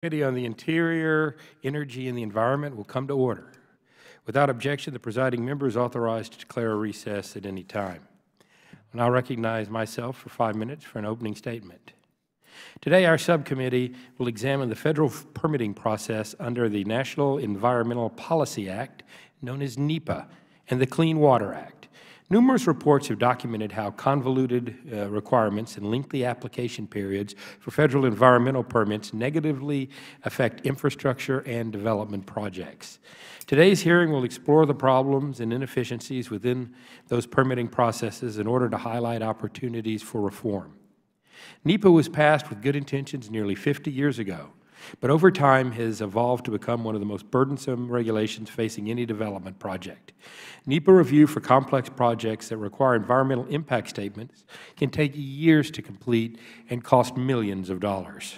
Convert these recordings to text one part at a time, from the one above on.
Committee on the Interior, Energy, and the Environment will come to order. Without objection, the presiding member is authorized to declare a recess at any time. I now recognize myself for 5 minutes for an opening statement. Today, our subcommittee will examine the federal permitting process under the National Environmental Policy Act, known as NEPA, and the Clean Water Act. Numerous reports have documented how convoluted requirements and lengthy application periods for federal environmental permits negatively affect infrastructure and development projects. Today's hearing will explore the problems and inefficiencies within those permitting processes in order to highlight opportunities for reform. NEPA was passed with good intentions nearly 50 years ago, but over time has evolved to become one of the most burdensome regulations facing any development project. NEPA review for complex projects that require environmental impact statements can take years to complete and cost millions of dollars.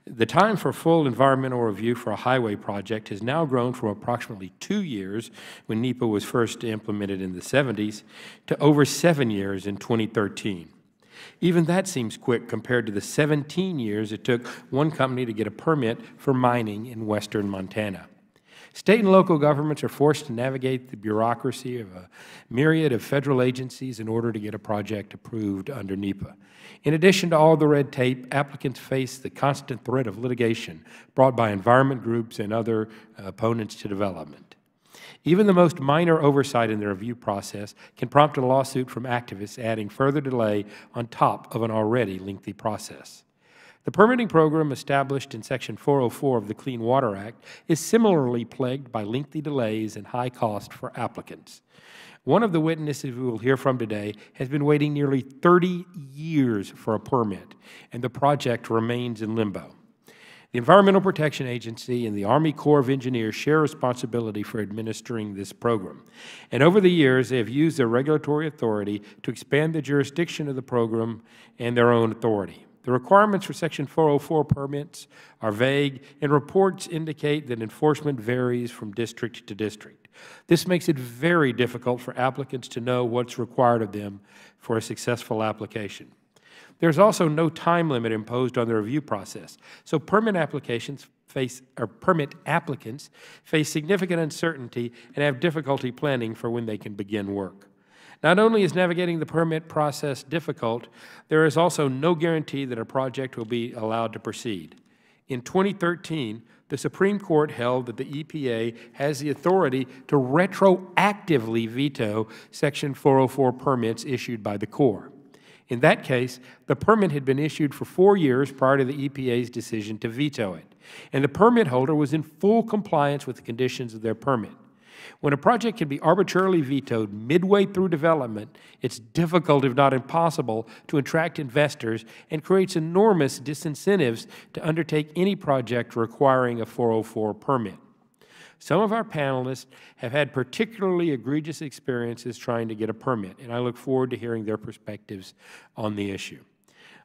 The time for full environmental review for a highway project has now grown from approximately 2 years when NEPA was first implemented in the 70s to over 7 years in 2013. Even that seems quick compared to the 17 years it took one company to get a permit for mining in western Montana. State and local governments are forced to navigate the bureaucracy of a myriad of federal agencies in order to get a project approved under NEPA. In addition to all the red tape, applicants face the constant threat of litigation brought by environment groups and other opponents to development. Even the most minor oversight in the review process can prompt a lawsuit from activists, adding further delay on top of an already lengthy process. The permitting program established in Section 404 of the Clean Water Act is similarly plagued by lengthy delays and high cost for applicants. One of the witnesses we will hear from today has been waiting nearly 30 years for a permit, and the project remains in limbo. The Environmental Protection Agency and the Army Corps of Engineers share responsibility for administering this program. And over the years, they have used their regulatory authority to expand the jurisdiction of the program and their own authority. The requirements for Section 404 permits are vague, and reports indicate that enforcement varies from district to district. This makes it very difficult for applicants to know what's required of them for a successful application. There's also no time limit imposed on the review process, so permit applicants face significant uncertainty and have difficulty planning for when they can begin work. Not only is navigating the permit process difficult, there is also no guarantee that a project will be allowed to proceed. In 2013, the Supreme Court held that the EPA has the authority to retroactively veto Section 404 permits issued by the Corps. In that case, the permit had been issued for 4 years prior to the EPA's decision to veto it, and the permit holder was in full compliance with the conditions of their permit. When a project can be arbitrarily vetoed midway through development, it's difficult, if not impossible, to attract investors and creates enormous disincentives to undertake any project requiring a 404 permit. Some of our panelists have had particularly egregious experiences trying to get a permit, and I look forward to hearing their perspectives on the issue.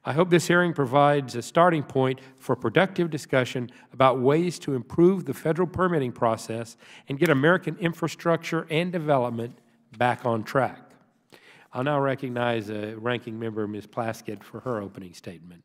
I hope this hearing provides a starting point for productive discussion about ways to improve the federal permitting process and get American infrastructure and development back on track. I'll now recognize Ranking Member Ms. Plaskett for her opening statement.